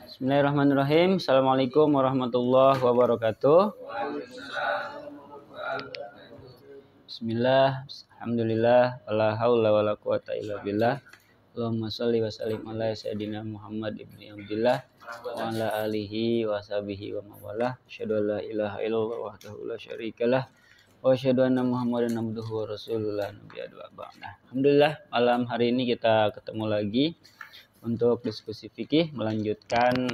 Bismillahirrahmanirrahim. Assalamualaikum warahmatullahi wabarakatuh. Bismillah, alhamdulillah, wala haula wala quwata illa billah. Allahumma shalli wa sallim ala sayyidina Muhammad ibni Abdillah wa ala alihi wa sahbihi wa mawalah. Asyhadu an la ilaha illallah wahdahu la syarikalah wa asyhadu anna Muhammadan abduhu wa rasulullah nabiyya ba'da. Alhamdulillah, malam hari ini kita ketemu lagi untuk diskusi fikih, melanjutkan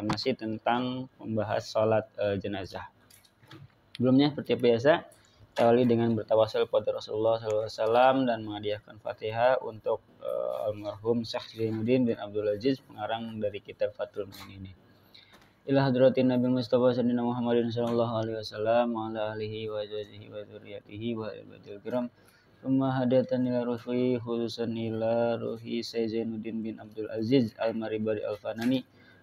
masih tentang membahas sholat jenazah. Sebelumnya seperti biasa, kita awali dengan bertawasul kepada Rasulullah SAW dan menghadiahkan Fatihah untuk almarhum Syekh Zainuddin bin Abdul Aziz, pengarang dari kitab Fathul Mu'in ini. Ila hadratin Nabi Mustafa Sayyidina Muhammadin sallallahu alaihi wasallam wa ala alihi wa azwajihi wa dzurriyyatihi wa ahli kiram. Summa hadatan ila ruhi khususan ila ruhi Zainuddin bin Abdul Aziz al-Maribari al-Fanani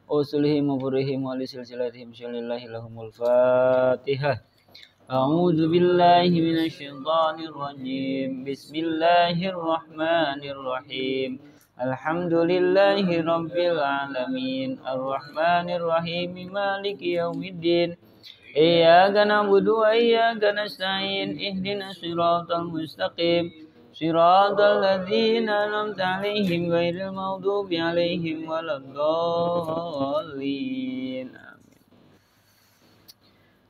usulihi mufurihim wa li silsilatihim syalillahi lahumul Fatihah. A'udzu billahi minasyaitonir rajim. Bismillahirrahmanirrahim. Alhamdulillahi rabbil alamin. Arrahmanir rahim. Maliki yaumiddin. Iyyaka na'budu wa iyyaka nasta'in. Ihdinas siratal mustaqim. Siratal ladzina an'amta 'alaihim ghairil maghdubi 'alaihim waladdallin.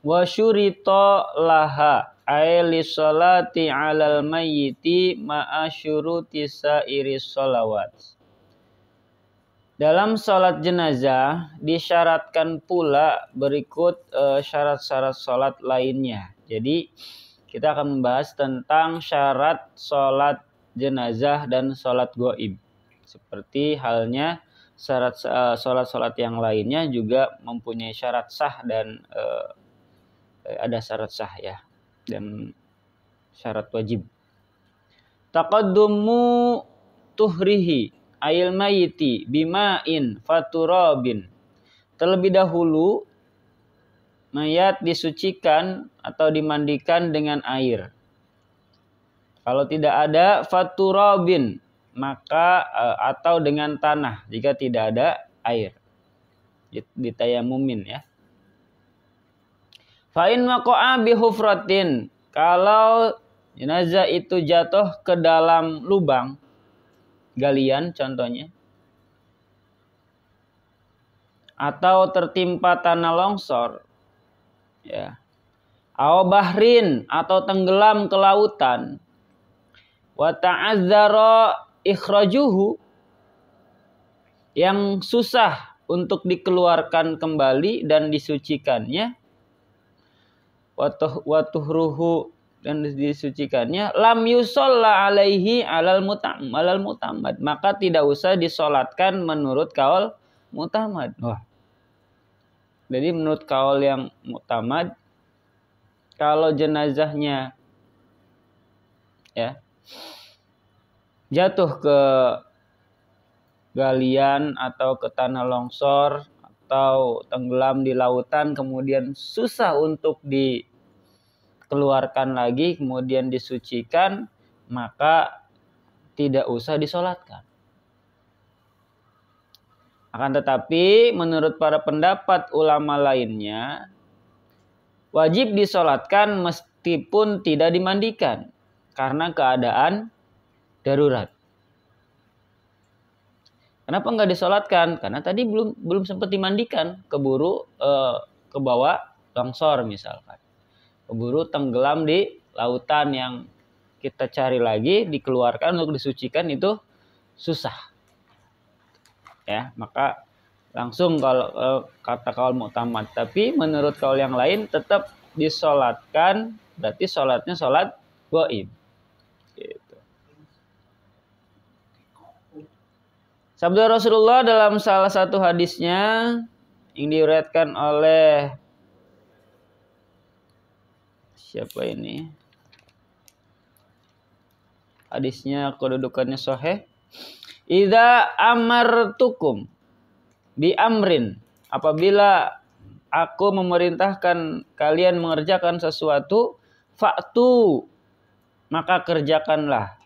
Wa syurita laha ay li sholati 'alal mayyiti ma'a syuruti sairis sholawat. Dalam sholat jenazah disyaratkan pula berikut syarat-syarat sholat lainnya. Jadi kita akan membahas tentang syarat sholat jenazah dan sholat gaib. Seperti halnya syarat sholat yang lainnya juga mempunyai syarat sah dan ada syarat sah ya dan syarat wajib. Taqaddumu tuhrihi ayil mayiti bima'in faturabin. Terlebih dahulu mayat disucikan atau dimandikan dengan air. Kalau tidak ada faturabin, maka atau dengan tanah jika tidak ada air. Ditayamumin ya. Fa in waqa'a bi hufratin, kalau jenazah itu jatuh ke dalam lubang galian contohnya, atau tertimpa tanah longsor ya, aw bahrin atau tenggelam ke lautan, wa ta'azzara ikhrajuhu, yang susah untuk dikeluarkan kembali dan disucikannya, wa tuhruhu, dan disucikannya, lam yusalla alaihi alal mutamad, maka tidak usah disolatkan menurut kaul mutamad. Wah. Jadi menurut kaul yang mutamad, kalau jenazahnya ya jatuh ke galian atau ke tanah longsor atau tenggelam di lautan, kemudian susah untuk dikeluarkan lagi, kemudian disucikan, maka tidak usah disolatkan. Akan tetapi menurut para pendapat ulama lainnya, wajib disolatkan meskipun tidak dimandikan karena keadaan darurat. Kenapa nggak disolatkan? Karena tadi belum sempat dimandikan, keburu ke bawah longsor misalkan, keburu tenggelam di lautan yang kita cari lagi, dikeluarkan untuk disucikan itu susah. Ya, maka langsung kalau kata kaul mu'tamad. Tapi menurut kaul yang lain tetap disolatkan, berarti solatnya solat gaib. Gitu. Sabda Rasulullah dalam salah satu hadisnya yang diriwayatkan oleh siapa ini? Hadisnya kedudukannya sahih. Idza amartukum bi amrin, apabila aku memerintahkan kalian mengerjakan sesuatu, fa'tu, maka kerjakanlah.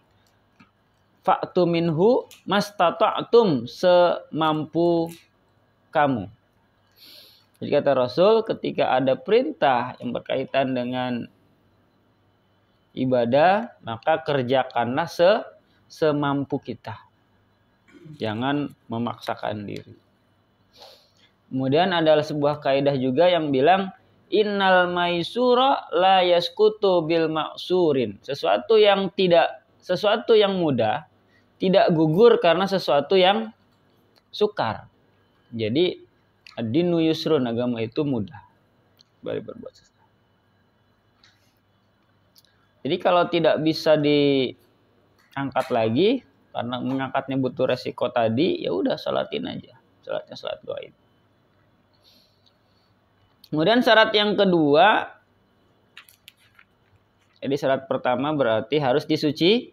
Fa'tu minhu mastata'tum, semampu kamu. Jadi kata Rasul, ketika ada perintah yang berkaitan dengan ibadah, maka kerjakanlah semampu kita. Jangan memaksakan diri. Kemudian adalah sebuah kaidah juga yang bilang, innal maisura la yaskutu bil maksurin. Sesuatu yang mudah tidak gugur karena sesuatu yang sukar. Jadi ad-dinu yusrun, agama itu mudah. Bari berbuat sesuatu. Jadi kalau tidak bisa diangkat lagi karena mengangkatnya butuh resiko tadi, ya udah salatin aja. Salatnya salat gaib. Kemudian syarat yang kedua, jadi syarat pertama berarti harus disucikan.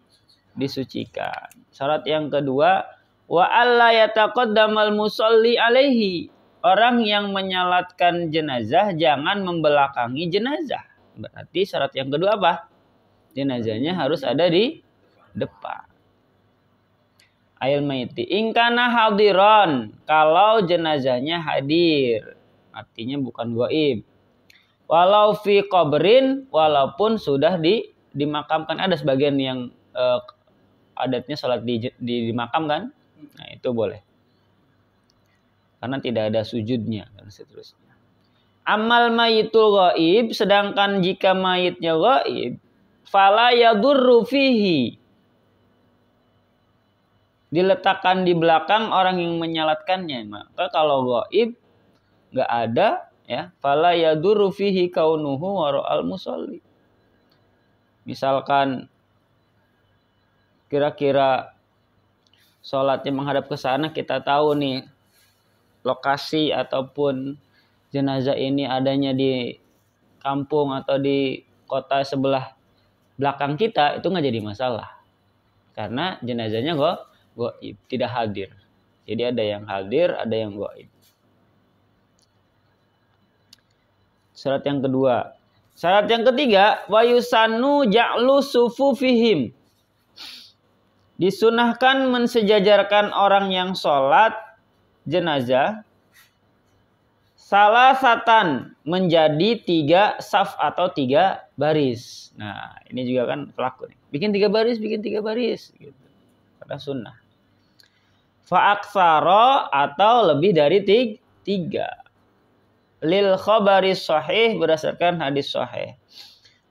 Syarat yang kedua, wa alla yataqaddamal musalli alaihi. Orang yang menyalatkan jenazah jangan membelakangi jenazah. Berarti syarat yang kedua apa? Jenazahnya harus ada di depan. Ayil maiti ingkana hadiron, kalau jenazahnya hadir, artinya bukan gaib. Walau fi qabrin, walaupun sudah dimakamkan. Ada sebagian yang adatnya sholat di makam kan? Nah itu boleh. Karena tidak ada sujudnya dan seterusnya. Amal mayitul gaib, sedangkan jika mayitnya gaib, fala yadurru fihi, diletakkan di belakang orang yang menyalatkannya. Maka kalau gaib nggak ada, ya, fala yadurru fihi kaunuhu wara'al musalli. Misalkan kira-kira sholatnya menghadap ke sana, kita tahu nih lokasi ataupun jenazah ini adanya di kampung atau di kota sebelah belakang kita, itu nggak jadi masalah. Karena jenazahnya gaib, tidak hadir. Jadi ada yang hadir, ada yang gaib. Syarat yang kedua. Syarat yang ketiga, wa yusannu ja'lu sufufihim. Disunahkan mensejajarkan orang yang sholat jenazah salasatan, menjadi 3 saf atau 3 baris. Nah, ini juga kan pelaku nih. Bikin 3 baris gitu. Pada sunnah. Fa'aksara, atau lebih dari 3. Lil khabari sahih, berdasarkan hadis sahih.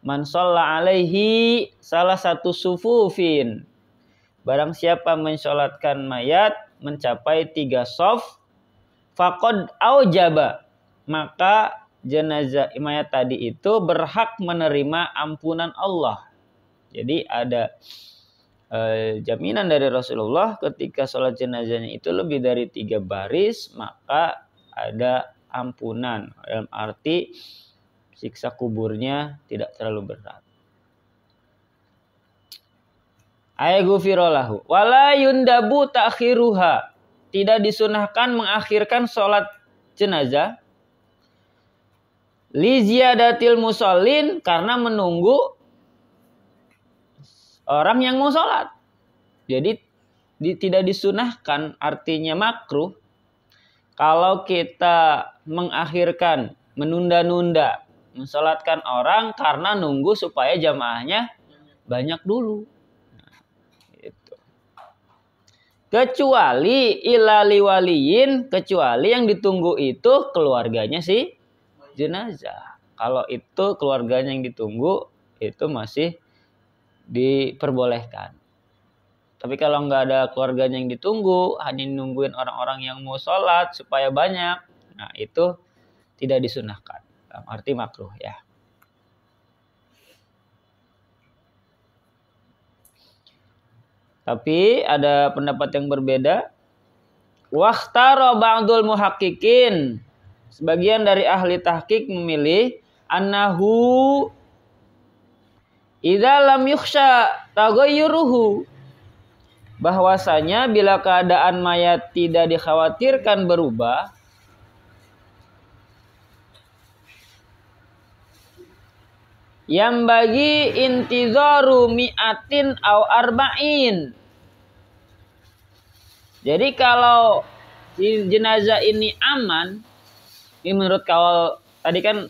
Man shalla alaihi salah satu sufufin. Barang siapa mensolatkan mayat mencapai 3 shaf, faqad aujaba, maka jenazah mayat tadi itu berhak menerima ampunan Allah. Jadi ada jaminan dari Rasulullah ketika sholat jenazahnya itu lebih dari 3 baris, maka ada ampunan. Dalam arti siksa kuburnya tidak terlalu berat. Ayyaghfirolahu wala yundabu ta'khiruha, tidak disunahkan mengakhirkan sholat jenazah li ziyadatil musallin, karena menunggu orang yang mau sholat. Jadi tidak disunahkan, artinya makruh kalau kita mengakhirkan, menunda-nunda mensolatkan orang karena nunggu supaya jamaahnya banyak dulu. Kecuali ilali waliyin, kecuali yang ditunggu itu keluarganya si jenazah. Kalau itu keluarganya yang ditunggu, itu masih diperbolehkan. Tapi kalau nggak ada keluarganya yang ditunggu, hanya nungguin orang-orang yang mau sholat supaya banyak, nah itu tidak disunahkan. Dalam arti makruh ya. Tapi ada pendapat yang berbeda. Wakhtara ba'dul muhaqqiqin, sebagian dari ahli tahqiq memilih annahu idza lam yukhsha taghayyuruhu, bahwasanya bila keadaan mayat tidak dikhawatirkan berubah, yang bagi intizaru mi'atin au arba'in. Jadi kalau si jenazah ini aman, ini menurut kawal tadi kan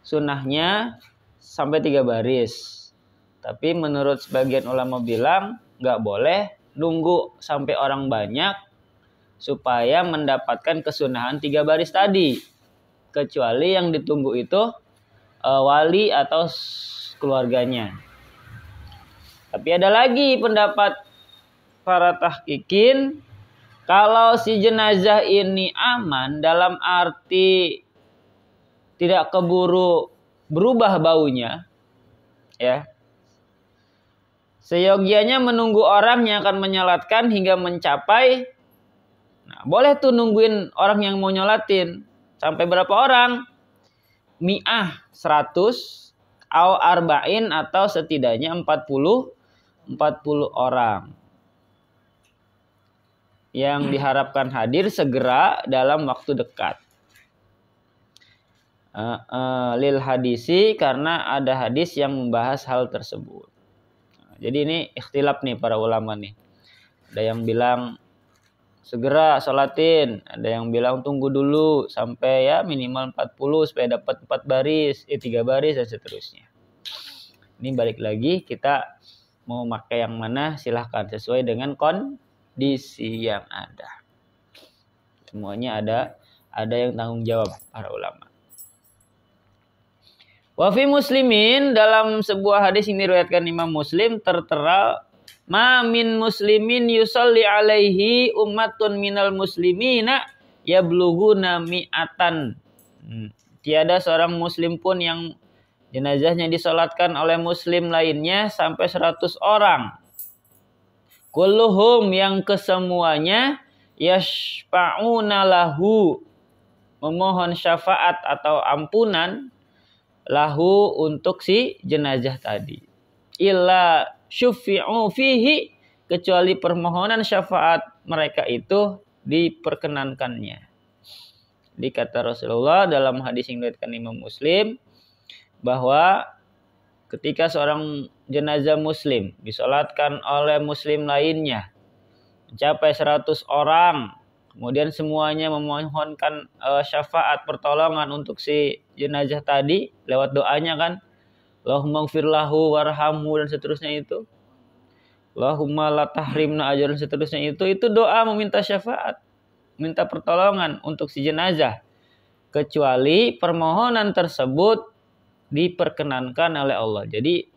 sunnahnya sampai 3 baris. Tapi menurut sebagian ulama bilang nggak boleh nunggu sampai orang banyak supaya mendapatkan kesunahan 3 baris tadi. Kecuali yang ditunggu itu wali atau keluarganya. Tapi ada lagi pendapat para tahqiqin, kalau si jenazah ini aman dalam arti tidak keburu berubah baunya, ya. Seyogianya menunggu orang yang akan menyolatkan hingga mencapai. Nah, boleh tuh nungguin orang yang mau nyolatin. Sampai berapa orang? Mi'ah, 100, au arba'in atau setidaknya 40 orang. Yang diharapkan hadir segera dalam waktu dekat. Lil hadisi, karena ada hadis yang membahas hal tersebut. Jadi ini ikhtilaf nih para ulama nih. Ada yang bilang segera sholatin, ada yang bilang tunggu dulu sampai ya minimal 40 supaya dapat 4 baris, 3 baris dan seterusnya. Ini balik lagi, kita mau pakai yang mana silahkan sesuai dengan kondisi yang ada. Semuanya ada yang tanggung jawab para ulama. Wa fi Muslimin, dalam sebuah hadis yang diriwayatkan Imam Muslim tertera, ma min muslimin yusalli alaihi ummatun minal muslimina yablughuna mi'atan. Tiada seorang muslim pun yang jenazahnya disolatkan oleh muslim lainnya sampai 100 orang. Kulluhum, yang kesemuanya, yashfa'una lahu, memohon syafaat atau ampunan lahu untuk si jenazah tadi. Illa syufi'u fihi, kecuali permohonan syafaat mereka itu diperkenankannya. Dikata Rasulullah dalam hadis yang diriwayatkan Imam Muslim, bahwa ketika seorang jenazah muslim disolatkan oleh muslim lainnya mencapai 100 orang, kemudian semuanya memohonkan syafaat pertolongan untuk si jenazah tadi lewat doanya kan, Allahumma gfir lahu warhamhu dan seterusnya itu, Allahumma la tahrimna ajran dan seterusnya itu doa meminta syafaat, minta pertolongan untuk si jenazah, kecuali permohonan tersebut diperkenankan oleh Allah. Jadi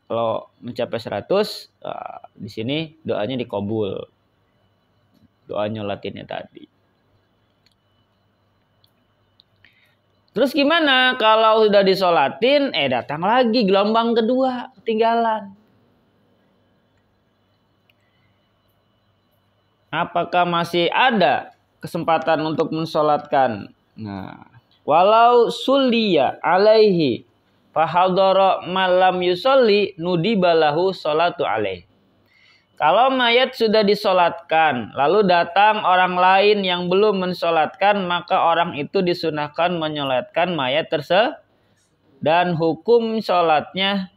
kalau mencapai 100 di sini doanya dikabul, doa nyolatinnya tadi. Terus gimana kalau sudah disolatin, datang lagi gelombang kedua, ketinggalan. Apakah masih ada kesempatan untuk mensolatkan? Nah, walau sulliya alaihi fahadara malam yusolli nudibalahu sholatu alaihi. Kalau mayat sudah disolatkan, lalu datang orang lain yang belum mensolatkan, maka orang itu disunahkan menyolatkan mayat tersebut. Dan hukum sholatnya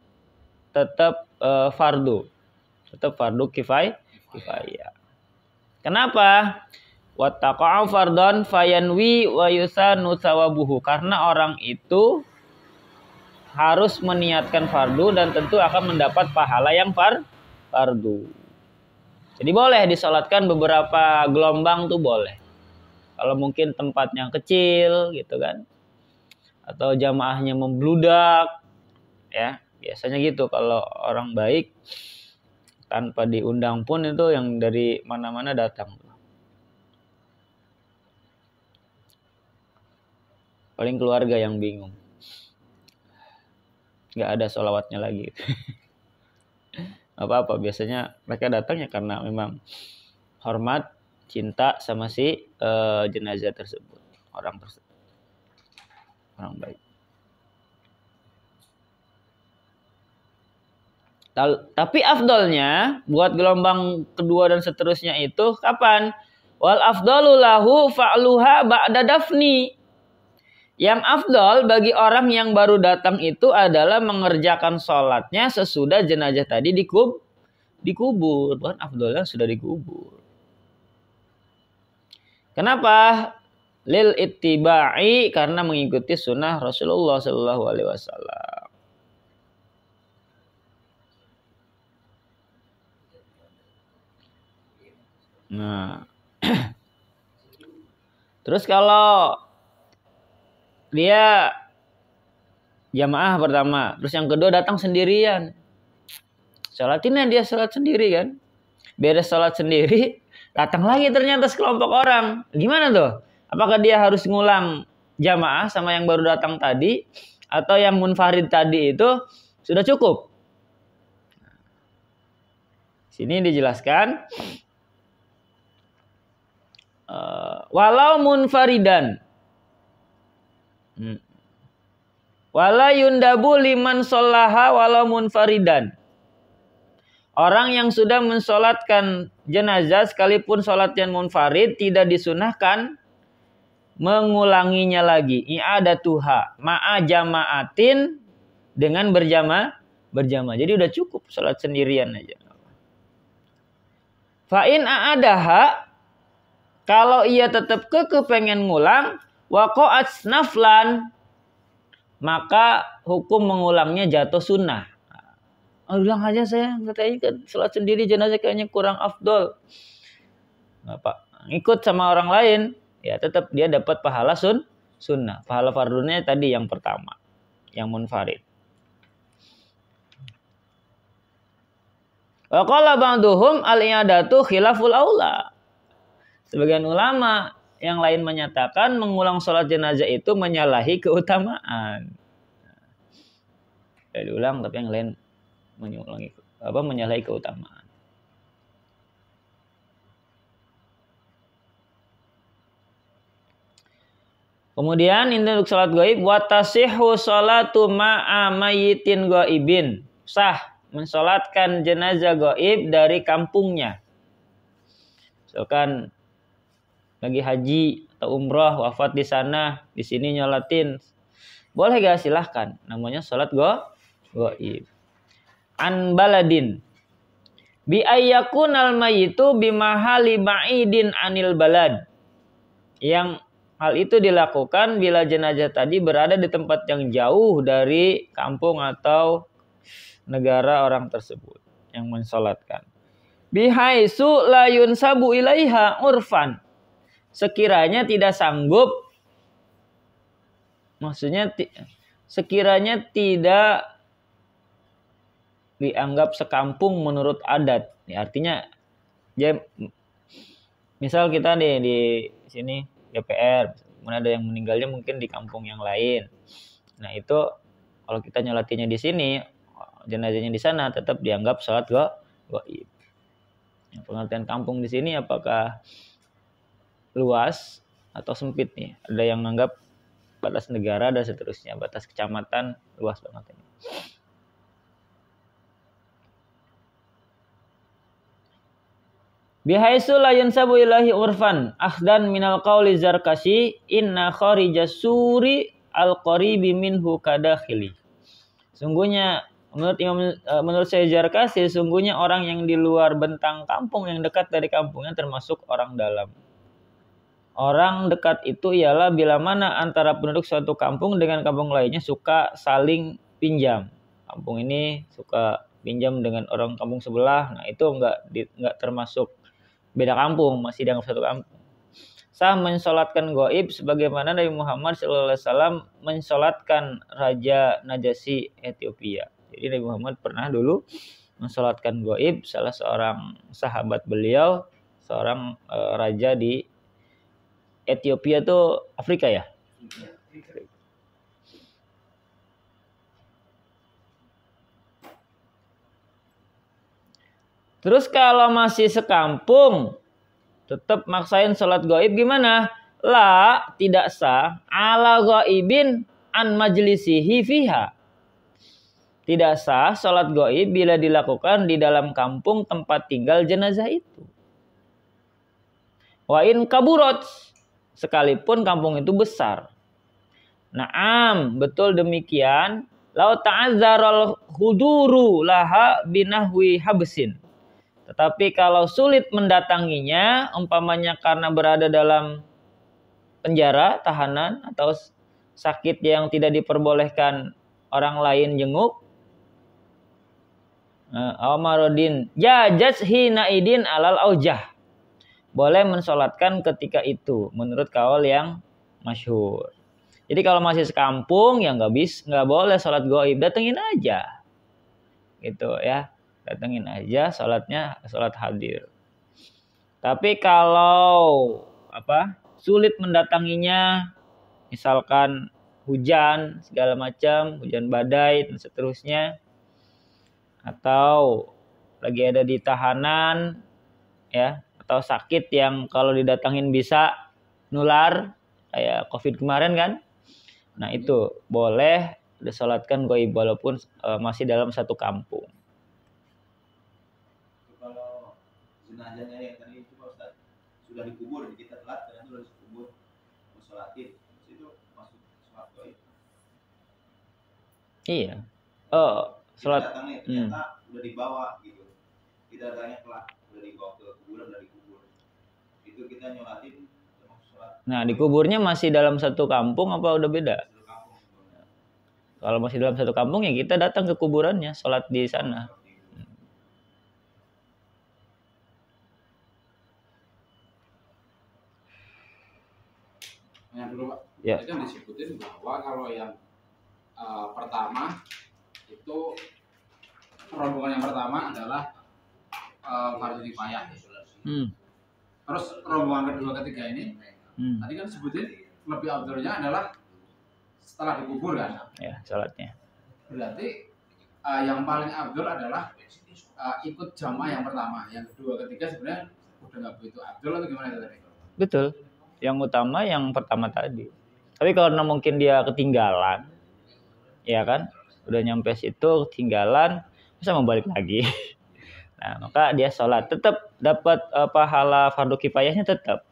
tetap fardu. Tetap fardu kifayah. Kenapa? Wattaqa'u fardhan fayanwi wa yusanu thawabuhu. Karena orang itu harus meniatkan fardu dan tentu akan mendapat pahala yang fardu. Jadi boleh disolatkan beberapa gelombang tuh boleh. Kalau mungkin tempatnya kecil gitu kan. Atau jamaahnya membludak. Ya, biasanya gitu kalau orang baik tanpa diundang pun itu yang dari mana-mana datang. Paling keluarga yang bingung. Nggak ada sholawatnya lagi. Apa-apa, biasanya mereka datangnya karena memang hormat, cinta sama si jenazah tersebut, orang tersebut, orang baik. Tapi afdolnya buat gelombang kedua dan seterusnya itu kapan? Wal afdalu lahu fa'luha ba'da dafni. Yang afdol bagi orang yang baru datang itu adalah mengerjakan sholatnya sesudah jenazah tadi dikubur, bahkan afdolnya sudah dikubur. Kenapa? Lil ittiba'i, karena mengikuti sunnah Rasulullah Shallallahu Alaihi Wasallam. Nah, terus kalau dia jamaah pertama, terus yang kedua datang sendirian, sholatinnya dia sholat sendiri kan, beres sholat sendiri, datang lagi ternyata sekelompok orang, gimana tuh? Apakah dia harus ngulang jamaah sama yang baru datang tadi, atau yang munfarid tadi itu sudah cukup? Sini dijelaskan, walau munfaridan, wala yundabu liman sholaha walau munfaridan. Orang yang sudah mensolatkan jenazah sekalipun sholatnya munfarid tidak disunahkan mengulanginya lagi. I'adatuha ma'a jama'atin, dengan berjamaah. Jadi udah cukup sholat sendirian aja. Fa'in a'adaha, kalau ia tetap kepengen ngulang, waqa'at naflan, maka hukum mengulangnya jatuh sunnah. Ulang aja saya, katanya kan sholat sendiri jenazah kayaknya kurang afdol. Apa? Ikut sama orang lain, ya tetap dia dapat pahala sunnah. Pahala fardhunya tadi yang pertama, yang munfarid. Wa qala ba'duhum al-i'adatu khilaful aula. Sebagian ulama yang lain menyatakan mengulang sholat jenazah itu menyalahi keutamaan. Ya diulang, tapi yang lain menyalahi keutamaan. Kemudian ini untuk salat gaib, wa tasihhu sholatu ma'a mayyitin gaibin. Sah mensolatkan jenazah gaib dari kampungnya. Misalkan lagi haji atau umrah, wafat di sana, di sini nyolatin. Boleh gak? Silahkan. Namanya salat gaib. An baladin bi ayyakunal mayyitu bimahali ba'idin anil balad. Yang hal itu dilakukan bila jenazah tadi berada di tempat yang jauh dari kampung atau negara orang tersebut yang mensolatkan. Bihaitsu la yunsabu ilaiha urfan. Sekiranya tidak sanggup, maksudnya sekiranya tidak dianggap sekampung menurut adat. Ya, artinya misal kita di sini DPR, kemudian ada yang meninggalnya mungkin di kampung yang lain. Nah itu kalau kita nyolatinya di sini, jenazahnya di sana, tetap dianggap sholat gaib. Pengertian kampung di sini apakah luas atau sempit nih? Ada yang menganggap batas negara dan seterusnya, batas kecamatan luas banget ini. Bihaitsu la yunsabu ilahi urfan akhdan minal qauli Zarkashi inna kharijas suri al-qaribi minhu kadakhili. Sungguhnya menurut saya Zarkashi, sungguhnya orang yang di luar bentang kampung yang dekat dari kampungnya termasuk orang dalam. Orang dekat itu ialah bila mana antara penduduk suatu kampung dengan kampung lainnya suka saling pinjam. Kampung ini suka pinjam dengan orang kampung sebelah, nah itu enggak termasuk beda kampung, masih dianggap satu kampung. Sah mensolatkan gaib sebagaimana Nabi Muhammad SAW mensolatkan Raja Najasyi Ethiopia. Jadi Nabi Muhammad pernah dulu mensolatkan gaib salah seorang sahabat beliau, seorang raja di Ethiopia itu Afrika ya. Terus kalau masih sekampung, tetap maksain sholat gaib gimana? La, tidak sah. Ala gaibin an majlisihi fiha. Tidak sah sholat gaib bila dilakukan di dalam kampung tempat tinggal jenazah itu. Wa in kaburot, sekalipun kampung itu besar. Naam, betul demikian. Lau ta'azzarul huduru laha binahwi habsin. Tetapi kalau sulit mendatanginya, umpamanya karena berada dalam penjara, tahanan, atau sakit yang tidak diperbolehkan orang lain jenguk, Amarodin jajaz hina idin alal aujah, boleh mensolatkan ketika itu menurut kaul yang masyhur. Jadi kalau masih sekampung ya nggak boleh sholat gaib, datengin aja gitu ya, datengin aja sholatnya sholat hadir. Tapi kalau sulit mendatanginya, misalkan hujan segala macam, hujan badai dan seterusnya, atau lagi ada di tahanan ya, atau sakit yang kalau didatangin bisa nular kayak COVID kemarin kan, nah itu boleh disolatkan gaib walaupun masih dalam satu kampung. Kalau jenazahnya yang tadi itu Pak Ustaz sudah dikubur, kita telat dan sudah dikubur, mensolatin itu masuk sholat gaib. Iya. Sholat datangnya ternyata udah dibawa gitu, kita datangnya telat, udah dibawa ke kuburan, udah dikubur, itu kita nyolatin termasuk sholat. Nah dikuburnya masih dalam satu kampung apa udah beda? Kalau masih dalam satu kampung ya kita datang ke kuburannya, sholat di sana. Yang dulu Pak, ya. Tadi kan disebutin bahwa kalau yang pertama itu rombongan yang pertama adalah fardhu kifayah. Terus rombongan kedua ketiga ini tadi kan disebutin lebih afdalnya adalah setelah dikubur kan? Ya, sholatnya. Berarti yang paling afdal adalah ikut jamaah yang pertama, yang kedua ketiga sebenarnya udah nggak begitu afdal atau gimana tadi? Betul. Yang utama yang pertama tadi. Tapi kalau mungkin dia ketinggalan, ya kan, udah nyampe situ ketinggalan, bisa mau balik lagi. Nah, maka dia sholat tetap dapat pahala fardu kifayahnya tetap.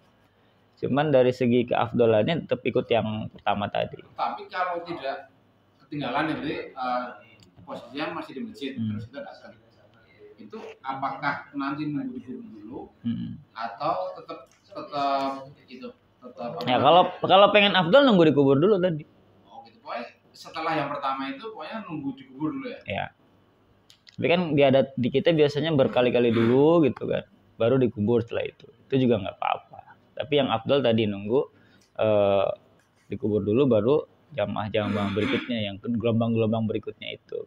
Cuman dari segi keafdolannya tetap ikut yang pertama tadi. Tapi kalau tidak ketinggalan jadi posisinya masih di masjid terus kita datang. Itu apakah nanti nunggu dikubur dulu atau tetap itu tetap ya kalau pengen afdol nunggu dikubur dulu tadi. Oh gitu, pokoknya setelah yang pertama itu pokoknya nunggu dikubur dulu ya. Ya. Tapi kan di kita biasanya berkali-kali dulu gitu kan, baru dikubur setelah itu. Itu juga nggak apa-apa. Tapi yang afdol tadi nunggu dikubur dulu baru jamaah berikutnya, yang gelombang berikutnya itu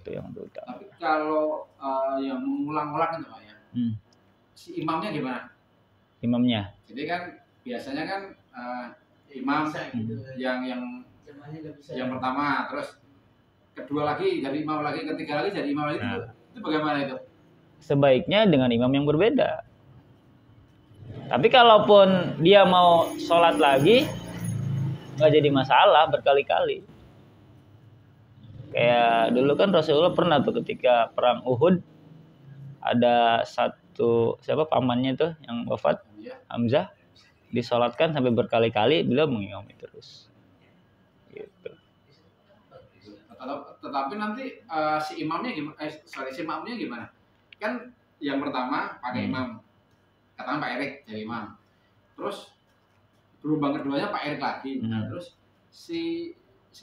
yang utama. Tapi kalau yang mengulang-ulang itu Pak ya, si imamnya gimana? Imamnya? Jadi kan biasanya kan imam yang pertama, terus kedua lagi jadi imam lagi, ketiga lagi jadi imam lagi. Itu bagaimana itu? Sebaiknya dengan imam yang berbeda. Tapi kalaupun dia mau sholat lagi, nggak jadi masalah berkali-kali. Kayak dulu kan Rasulullah pernah tuh ketika perang Uhud, ada satu pamannya tuh yang wafat, Hamzah, disolatkan sampai berkali-kali, beliau mengimami terus. Gitu. Tetapi nanti si imamnya gimana? Kan yang pertama pakai imam, katakan Pak Erik jadi imam. Terus gelombang keduanya Pak Erik lagi. Nah, terus si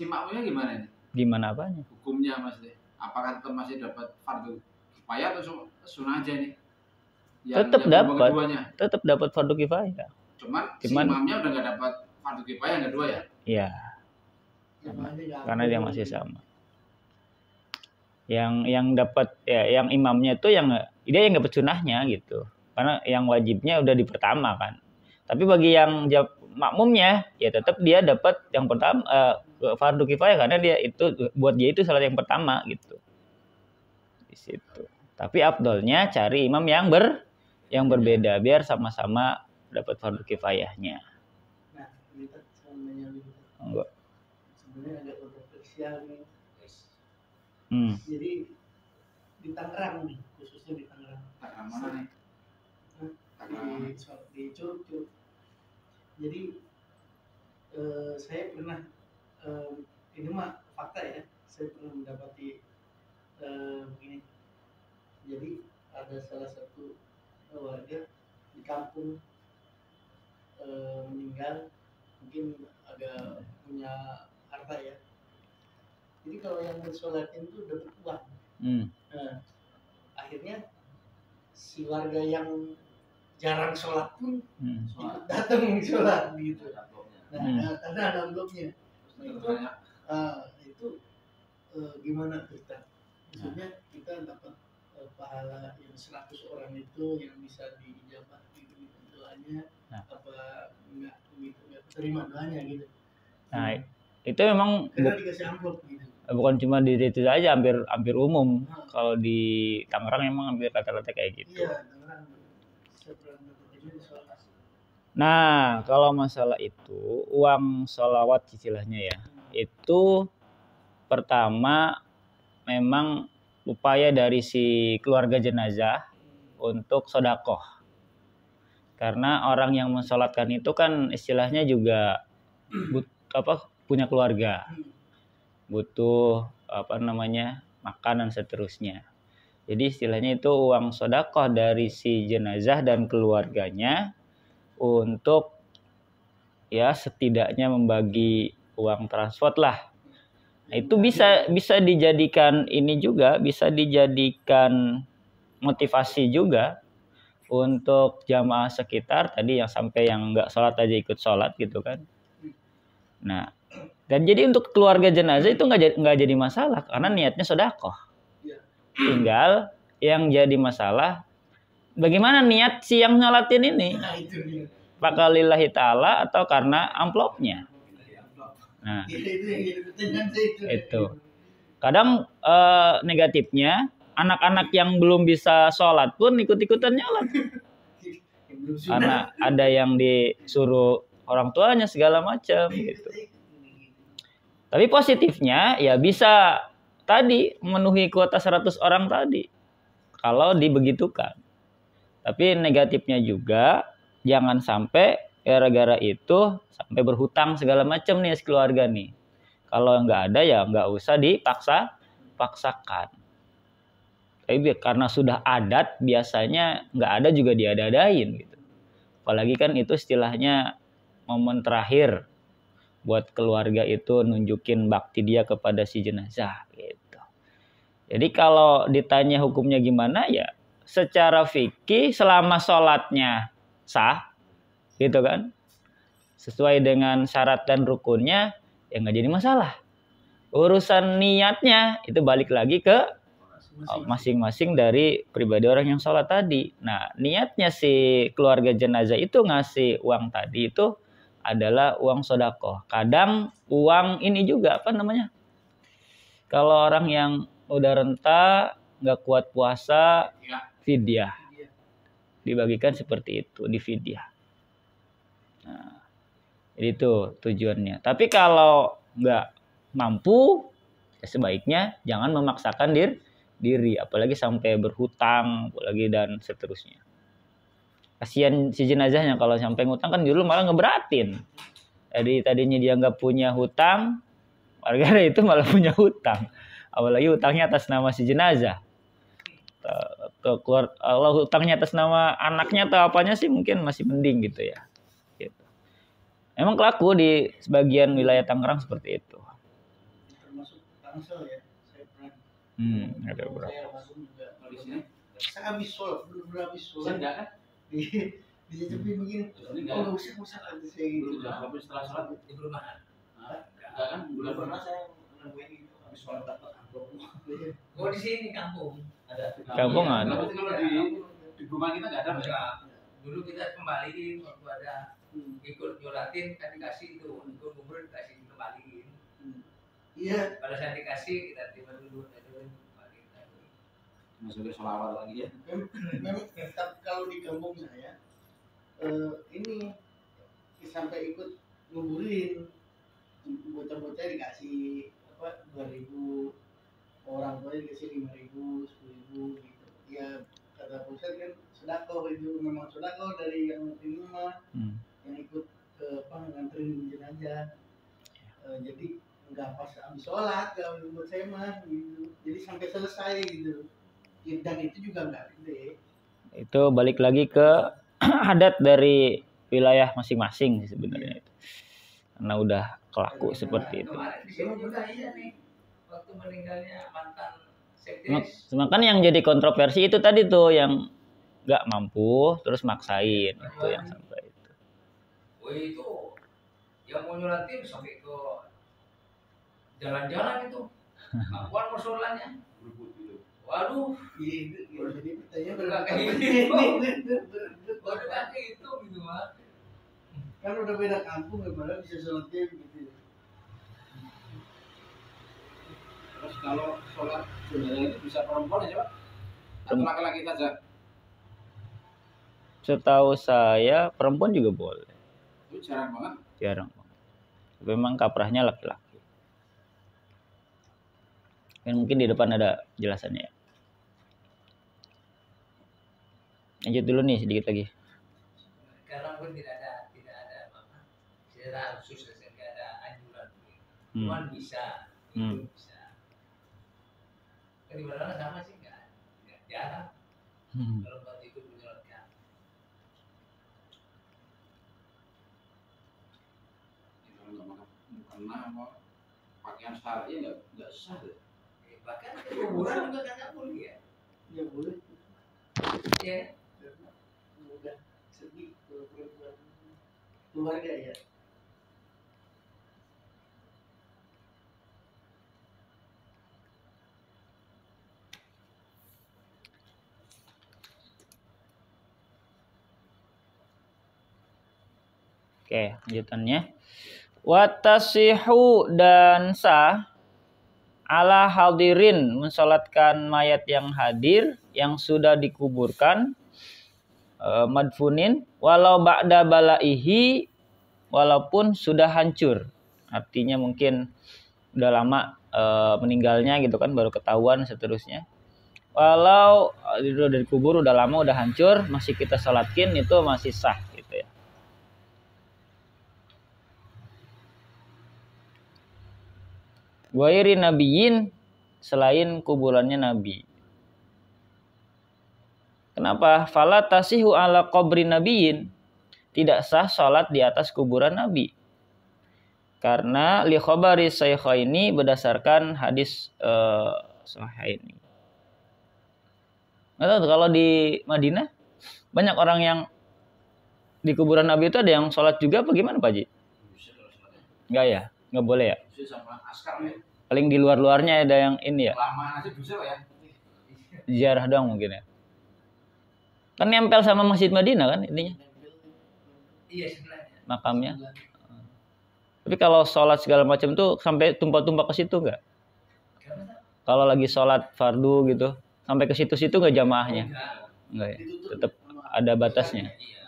makmumnya gimana ini? Gimana apanya? Hukumnya maksudnya. Apakah tetap masih dapat fardu kifayah atau sunnah aja nih? Tetap dapat fardu kifayah. Cuman si imamnya udah nggak dapat fardu kifayah yang kedua ya? Iya. Karena dia masih sama. Yang dapat ya, yang imamnya itu dia yang dapat sunnahnya gitu. Karena yang wajibnya udah di pertama kan. Tapi bagi yang makmumnya ya tetap dia dapat yang pertama fardu kifayah, karena dia itu buat dia itu salat yang pertama gitu. Di situ. Tapi afdolnya cari imam yang berbeda biar sama-sama dapat fardu kifayahnya. Nah, kita enggak. Sebenarnya agak kontroversial nih. Jadi di Tangerang nih, khususnya di Tangerang. Tangerang mana nih? Di Curug. Jadi saya pernah ini mah fakta ya, saya pernah mendapati begini. Jadi ada salah satu warga di kampung meninggal, mungkin agak punya harta ya. Jadi kalau yang mensolatin itu dapat uang. Nah, akhirnya si warga yang jarang sholat pun ikut datang sholat gitu. Nah, karena ada amplopnya. Nah, itu gimana kita? Maksudnya kita dapat pahala yang 100 orang itu yang bisa diijabah gitu doanya, apa enggak gitu, enggak terima doanya gitu. Nah, itu memang Karena dikasih amplop gitu. Bukan cuma di itu aja, hampir umum. Kalau di Tangerang emang hampir rata-rata kayak gitu. Iya, Tangerang. Nah, kalau masalah itu uang sholawat istilahnya ya, itu pertama memang upaya dari si keluarga jenazah untuk sodakoh. Karena orang yang mensolatkan itu kan istilahnya juga punya keluarga, butuh makan dan seterusnya. Jadi istilahnya itu uang sodakoh dari si jenazah dan keluarganya untuk ya setidaknya membagi uang transport lah. Nah, itu bisa dijadikan ini juga, bisa dijadikan motivasi juga untuk jamaah sekitar tadi yang sampai yang nggak sholat aja ikut sholat gitu kan. Nah, dan jadi untuk keluarga jenazah itu nggak jadi masalah karena niatnya sedekah. Tinggal yang jadi masalah bagaimana niat si yang nyolatin ini. Apakah lillahi ta'ala atau karena amplopnya. Nah, itu. Kadang negatifnya anak-anak yang belum bisa sholat pun ikut-ikutan nyolat. Karena ada yang disuruh orang tuanya segala macam gitu. Tapi positifnya ya bisa tadi memenuhi kuota 100 orang tadi kalau dibegitukan. Tapi negatifnya juga jangan sampai gara-gara itu sampai berhutang segala macam nih keluarga nih. Kalau nggak ada ya nggak usah dipaksakan. Tapi karena sudah adat biasanya nggak ada juga diada-adain gitu. Apalagi kan itu istilahnya momen terakhir buat keluarga itu nunjukin bakti dia kepada si jenazah gitu. Jadi kalau ditanya hukumnya gimana ya secara fikih selama sholatnya sah gitu kan sesuai dengan syarat dan rukunnya ya nggak jadi masalah. Urusan niatnya itu balik lagi ke masing-masing dari pribadi orang yang sholat tadi. Nah niatnya si keluarga jenazah itu ngasih uang tadi itu adalah uang sodakoh. Kadang uang ini juga kalau orang yang udah renta nggak kuat puasa fidyah dibagikan seperti itu di fidyah. Nah, itu tujuannya. Tapi kalau nggak mampu ya sebaiknya jangan memaksakan diri apalagi sampai berhutang apalagi dan seterusnya. Kasihan si jenazahnya kalau sampai ngutang kan dulu malah ngeberatin. Jadi tadinya dia nggak punya hutang, gara-gara itu malah punya hutang. Apalagi hutangnya atas nama si jenazah. Kalau hutangnya atas nama anaknya atau apanya sih mungkin masih mending gitu ya. Gitu. Emang kelaku di sebagian wilayah Tangerang seperti itu. Termasuk Tangsel ya, saya pernah. Ada berapa? Saya masuk juga di sini. Saya habis sholat, belum habis sholat. Enggak kan? Bisa cepet begini. Oh, nggak usah ada saya gitu. Tapi setelah sholat di rumah. Enggak kan? Belum pernah saya nemuin itu habis sholat dapat amplop. Oh di sini kampung. Ada. Kampung ada. Tapi kalau di rumah kita enggak ada. Enggak. Dulu kita kembaliin waktu ada ikut nyolatin kan dikasih itu ikut kubur dikasih kembaliin. Iya. Pada saat dikasih kita terima dulu kembaliin lagi. Masukin sholawat lagi ya. Memang kalau di kampung saya ini sampai ikut nguburin bocah-bocah dikasih 2.000, orang tua dikasih 5.000, 10.000 gitu. Ya kata pusat kan sedekah itu memang sedekah dari yang ini mah yang ikut nganterin jenazah. Jadi nggak pas habis sholat kalau buat saya mah gitu. Jadi sampai selesai gitu. Dan itu juga nggak gede. Itu balik lagi ke adat dari wilayah masing-masing sih sebenarnya itu. Karena udah kelaku seperti itu. Kemarin di sini juga iya nih, waktu meninggalnya mantan sekdes. Kan yang jadi kontroversi itu tadi tuh yang nggak mampu terus maksain itu yang sampai itu. Oh itu yang mau nyolatin sampai ke jalan-jalan itu, akuan persoalannya. Waduh, Jadi pertanyaan udah kayak gitu, baru kayak itu gitu mah. kan udah beda kampung gimana bisa sholatnya gitu. Terus kalau sholat jenazah itu bisa perempuan ya Pak? Atau laki-laki saja? Setahu saya perempuan juga boleh. Itu jarang banget. Jarang. Memang kaprahnya laki-laki. Dan mungkin di depan ada jelasannya ya. Lanjut dulu nih sedikit lagi. Karena pun tidak ada apa, secara khusus tidak ada anjuran, cuman bisa, itu bisa. Kan di mana sama sih nggak jarang kalau buat ikut menyolatkan. Karena apa? Pakaian syar'i nggak sah deh. Bahkan kuburan juga nggak boleh ya. Ya boleh. Ya. Udah sedih kalau perempuan keluarga ya. Oke, lanjutannya. Watasihu dan sah ala hadirin mensolatkan mayat yang hadir yang sudah dikuburkan madfunin walau ba'da balaihi walaupun sudah hancur. Artinya mungkin udah lama meninggalnya gitu kan baru ketahuan seterusnya. Walau udah dikubur udah lama udah hancur masih kita sholatkin itu masih sah gitu ya. Wairi nabiyin selain kuburannya nabi. Kenapa? Fala tasihu ala qabri nabiyin. Tidak sah sholat di atas kuburan nabi. Karena li khabari sahihaini berdasarkan hadis sahihaini. Nggak tahu kalau di Madinah banyak orang yang di kuburan nabi itu ada yang sholat juga apa gimana Pak Haji? Enggak ya? Nggak boleh ya? Sama askar ya. Paling di luar-luarnya ada yang ini ya. Lama aja bisa ya. Ziarah doang mungkin ya. Kan nempel sama Masjid Madinah kan intinya. Iya sebenarnya. Makamnya. Tapi kalau sholat segala macam tuh sampai tumpah-tumpah ke situ enggak? Kalau lagi sholat fardu gitu, sampai ke situ-situ enggak jamaahnya? Enggak ya. Tetap ada batasnya. Iya.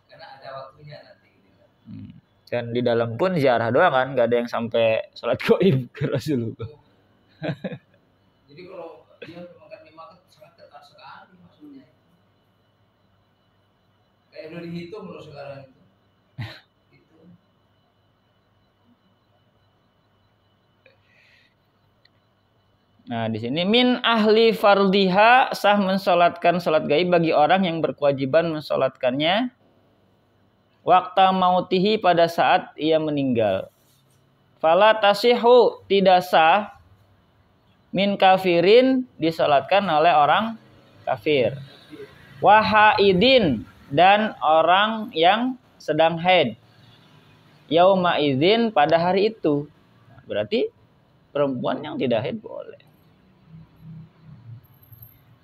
Karena ada waktunya nanti. Dan di dalam pun ziarah doang kan, nggak ada yang sampai sholat gaib ke Rasulullah. Jadi kalau dia makan sangat ketat sekali maksudnya. Kayak udah dihitung loh sekarang itu. Nah di sini min ahli fardiha sah mensolatkan sholat gaib bagi orang yang berkewajiban mensolatkannya. Waktu mautihi pada saat ia meninggal. Fala tasihu tidak sah min kafirin disolatkan oleh orang kafir. Wahaidin dan orang yang sedang haid. Yauma idzin pada hari itu. Nah, berarti perempuan yang tidak haid boleh.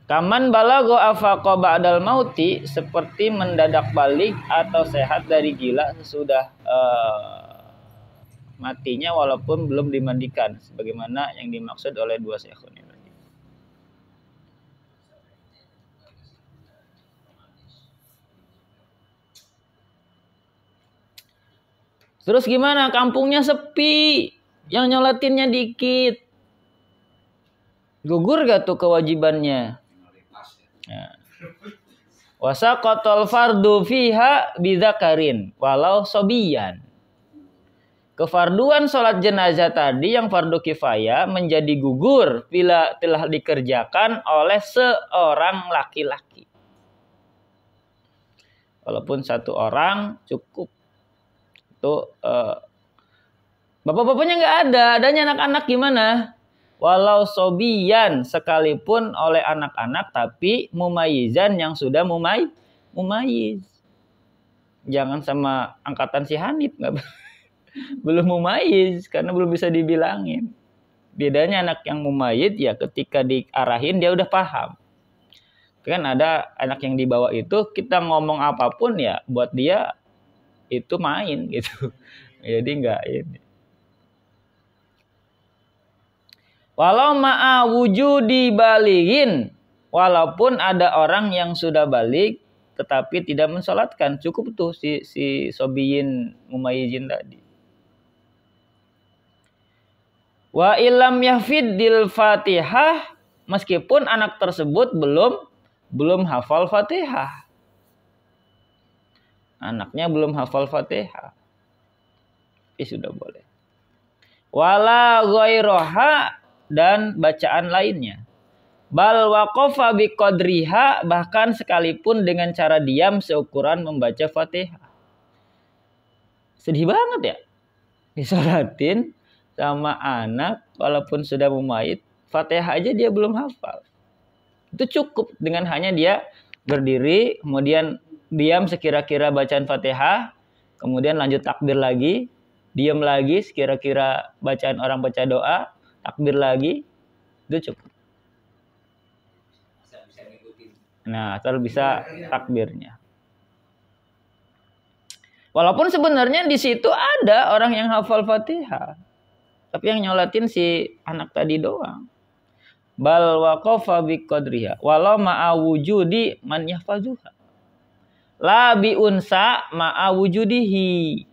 Kaman balago afaqa ba'dal mauti seperti mendadak balik atau sehat dari gila sesudah matinya walaupun belum dimandikan sebagaimana yang dimaksud oleh dua syekhun ini. Terus gimana? Kampungnya sepi, yang nyolatinnya dikit. Gugur gak tuh kewajibannya? Ya. Wasaqatul fardu fiha bidzakarin walau sobiyan. kefarduan sholat jenazah tadi yang fardu kifayah menjadi gugur bila telah dikerjakan oleh seorang laki-laki. Walaupun satu orang cukup. Itu bapak-bapaknya nggak ada, adanya anak-anak gimana? Walau sobiyan sekalipun oleh anak-anak, tapi mumayizan yang sudah mumayiz. Jangan sama angkatan si Hanif, nggak belum mumayiz karena belum bisa dibilangin. Bedanya anak yang mumayiz ya ketika diarahin dia udah paham. Kan ada anak yang di bawah itu kita ngomong apapun ya buat dia itu main gitu. Jadi enggak ini. Walau ma'a wujudi balighin, walaupun ada orang yang sudah balik tetapi tidak mensolatkan, cukup tuh si sobiyin mumayizin tadi. Wa ilam yahfiddil Fatihah, meskipun anak tersebut belum hafal Fatihah. Anaknya belum hafal Fatihah. Sudah boleh. Wala ghairaha, dan bacaan lainnya. Bal waqafa biqadriha, bahkan sekalipun dengan cara diam seukuran membaca Fatihah. Sedih banget ya. Disolatin sama anak walaupun sudah mumayyiz, Fatihah aja dia belum hafal. Itu cukup dengan hanya dia berdiri, kemudian diam sekira-kira bacaan Fatihah, kemudian lanjut takbir lagi, diam lagi sekira-kira bacaan orang baca doa, takbir lagi, itu cukup. Nah, asal bisa takbirnya. Walaupun sebenarnya di situ ada orang yang hafal Fatihah, tapi yang nyolatin si anak tadi doang. Bal waqafa biqadriha walau ma'a wujudi man yahfazuha. La bi unsa ma'a wujudihi.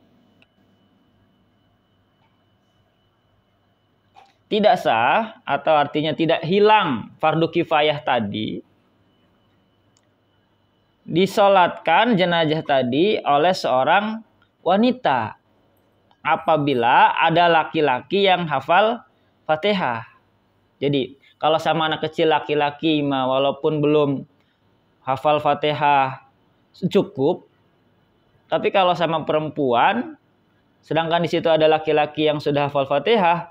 Tidak sah atau artinya tidak hilang fardu kifayah tadi. Disolatkan jenazah tadi oleh seorang wanita apabila ada laki-laki yang hafal Fatihah. Jadi kalau sama anak kecil laki-laki walaupun belum hafal Fatihah cukup, tapi kalau sama perempuan, sedangkan di situ ada laki-laki yang sudah hafal Fatihah,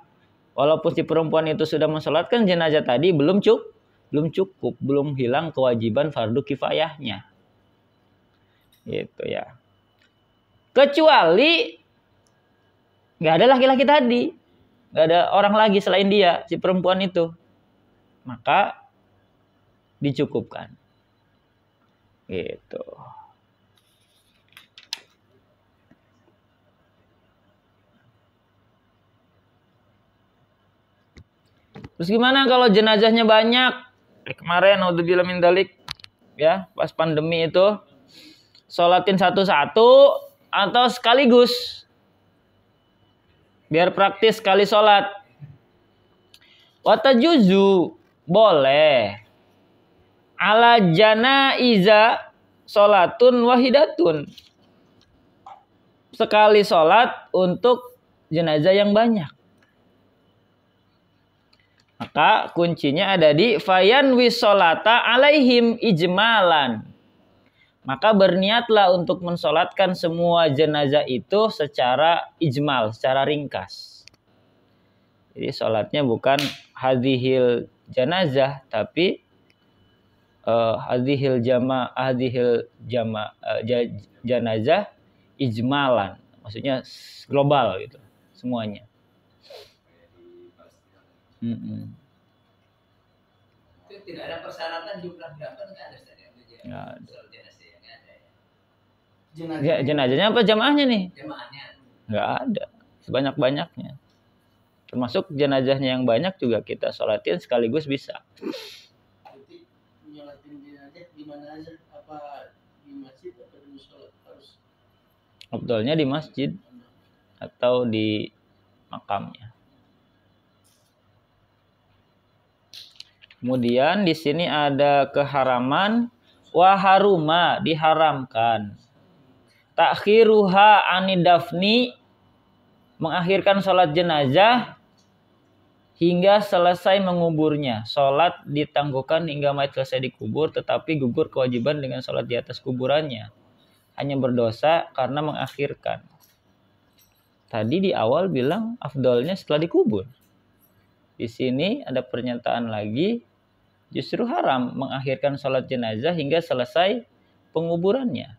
walaupun si perempuan itu sudah mensolatkan jenazah tadi belum cukup, belum hilang kewajiban fardu kifayahnya. Gitu ya. Kecuali nggak ada laki-laki tadi, nggak ada orang lagi selain dia, si perempuan itu, maka dicukupkan. Gitu. Terus gimana kalau jenazahnya banyak? Kemarin naudzubillah min dzalik ya, pas pandemi itu sholatin satu-satu atau sekaligus. Biar praktis sekali sholat. Watajuzu, boleh. Ala janaiza sholatun wahidatun. Sekali sholat untuk jenazah yang banyak. Maka kuncinya ada di fayan wisolata alaihim ijmalan. Maka berniatlah untuk mensolatkan semua jenazah itu secara ijmal, secara ringkas. Jadi sholatnya bukan hadhil janazah, tapi hadhil janazah ijmalan. Maksudnya global gitu, semuanya. Itu tidak ada persyaratan jumlah berapa, nggak ada saja. Nggak ada. Jenazah. Jenazahnya apa jamaahnya nih? Jemaahnya. Nggak ada. Sebanyak-banyaknya. Termasuk jenazahnya yang banyak juga kita sholatin sekaligus bisa. Berarti nyolatin jenazah di mana aja? Apa di masjid atau di musola harus? Abdulnya di masjid atau di makamnya. Kemudian di sini ada keharaman, waharuma, diharamkan. Takhiruha anidafni, mengakhirkan sholat jenazah hingga selesai menguburnya. Sholat ditangguhkan hingga mayat selesai dikubur, tetapi gugur kewajiban dengan sholat di atas kuburannya. Hanya berdosa karena mengakhirkan. Tadi di awal bilang afdolnya setelah dikubur. Di sini ada pernyataan lagi, justru haram mengakhirkan sholat jenazah hingga selesai penguburannya.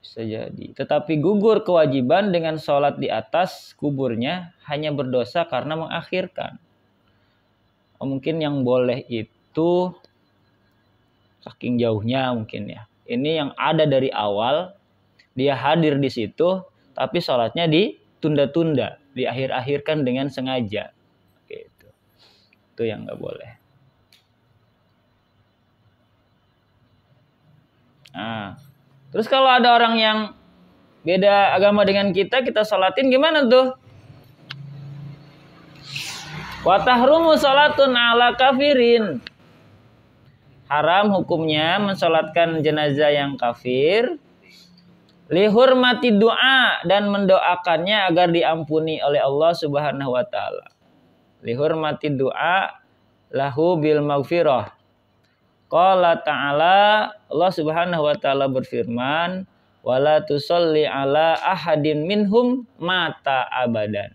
Bisa jadi. Tetapi gugur kewajiban dengan sholat di atas kuburnya, hanya berdosa karena mengakhirkan. Mungkin yang boleh itu saking jauhnya mungkin ya. Ini yang ada dari awal, dia hadir di situ, tapi sholatnya ditunda-tunda, diakhir-akhirkan dengan sengaja. Gitu. Itu yang nggak boleh. Nah, terus kalau ada orang yang beda agama dengan kita sholatin gimana tuh? Wa tahrumu sholatun ala kafirin. Haram hukumnya mensolatkan jenazah yang kafir. Lihurmati doa, dan mendoakannya agar diampuni oleh Allah Subhanahu wa taala. Lihurmati doa lahu bil maghfirah. Qala ta'ala, Allah Subhanahu wa taala berfirman, wala tusalli ala ahadin minhum mata abadan.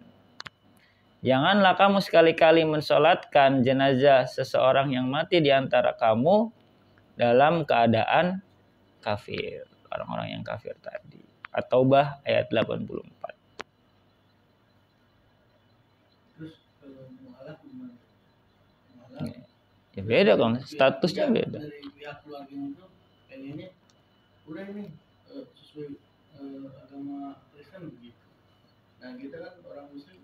Janganlah kamu sekali-kali mensolatkan jenazah seseorang yang mati di antara kamu dalam keadaan kafir. Orang-orang yang kafir tadi. At-Taubah ayat 84. Terus mualaf gimana? Ya beda kan, statusnya beda. Dari pihak keluarga itu pengennya udah ini sesuai agama Kristen begitu. Nah kita kan orang Muslim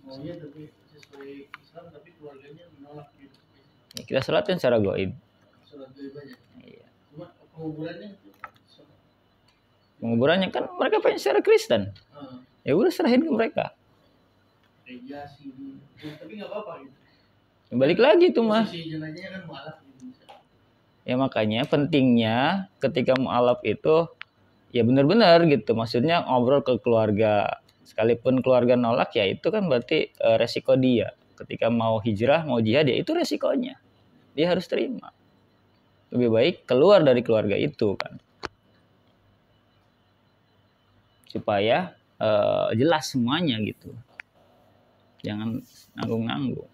maunya tapi sesuai Islam, tapi keluarganya menolak gitu. Ya, kita sholatin secara gaib. Sholat gaib aja. Iya. Cuma penguburannya itu Penguburannya kan mereka pengen secara Kristen. Ya udah serahin ke mereka. gereja sih, tapi nggak apa-apa gitu. Balik lagi tuh mah. Posisi jenazahnya kan mualaf gitu. Ya makanya pentingnya ketika mualaf itu ya benar-benar gitu. Maksudnya ngobrol ke keluarga. Sekalipun keluarga nolak ya itu kan berarti resiko dia. Ketika mau hijrah, mau jihad ya itu resikonya. Dia harus terima. Lebih baik keluar dari keluarga itu kan. Supaya jelas semuanya gitu. Jangan nanggung-nanggung.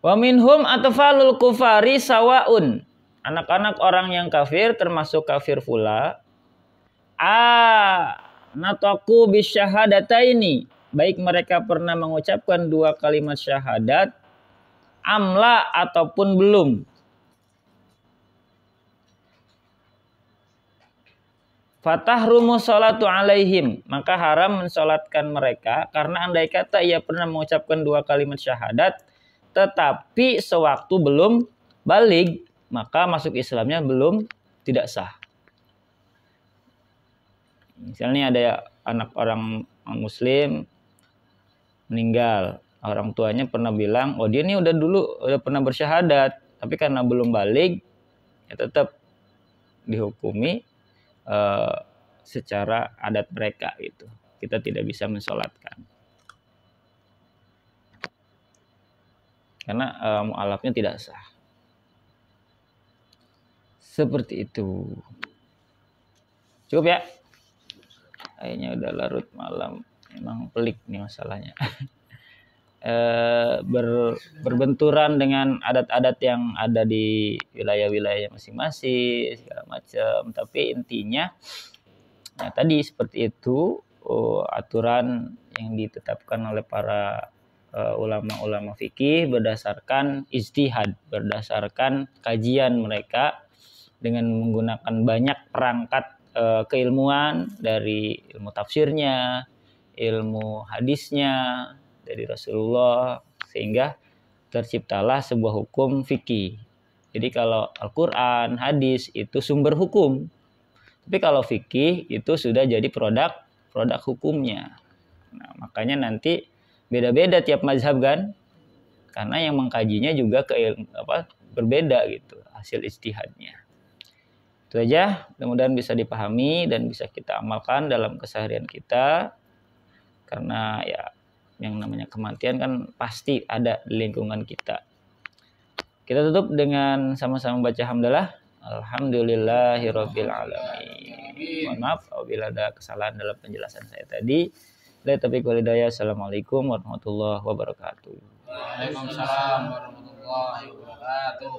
Wa minhum atfalul kufari sawaun. Anak-anak orang yang kafir termasuk kafir pula. Nataku bisyahadataini. Baik mereka pernah mengucapkan 2 kalimat syahadat, amla ataupun belum. Fatahrumu sholatu alaihim. Maka haram mensolatkan mereka. Karena andai kata ia pernah mengucapkan 2 kalimat syahadat, tetapi sewaktu belum baligh, maka masuk Islamnya belum tidak sah. Misalnya ada anak orang muslim meninggal, orang tuanya pernah bilang, oh dia ini udah pernah bersyahadat, tapi karena belum baligh, ya tetap dihukumi secara adat mereka itu. Kita tidak bisa mensolatkan. Karena mu'alafnya tidak sah. Seperti itu. Cukup ya? Kayaknya udah larut malam. Emang pelik nih masalahnya. Berbenturan dengan adat-adat yang ada di wilayah-wilayah masing-masing, segala macam. Tapi intinya, ya tadi seperti itu, aturan yang ditetapkan oleh para ulama-ulama fikih berdasarkan ijtihad, berdasarkan kajian mereka dengan menggunakan banyak perangkat keilmuan dari ilmu tafsirnya, ilmu hadisnya dari Rasulullah, sehingga terciptalah sebuah hukum fikih. Jadi kalau Al-Quran, hadis itu sumber hukum, Tapi kalau fikih itu sudah jadi produk hukumnya. Nah, makanya nanti beda-beda tiap mazhab kan, karena yang mengkajinya juga berbeda gitu hasil ijtihadnya. Itu aja, mudah-mudahan bisa dipahami dan bisa kita amalkan dalam keseharian kita. Karena ya yang namanya kematian kan pasti ada di lingkungan kita. Kita tutup dengan sama-sama baca hamdalah. Alhamdulillahirabbil alamin. Mohon maaf apabila ada kesalahan dalam penjelasan saya tadi. Taufiq wal hidayah. Assalamualaikum warahmatullahi wabarakatuh. Waalaikumsalam warahmatullahi wabarakatuh.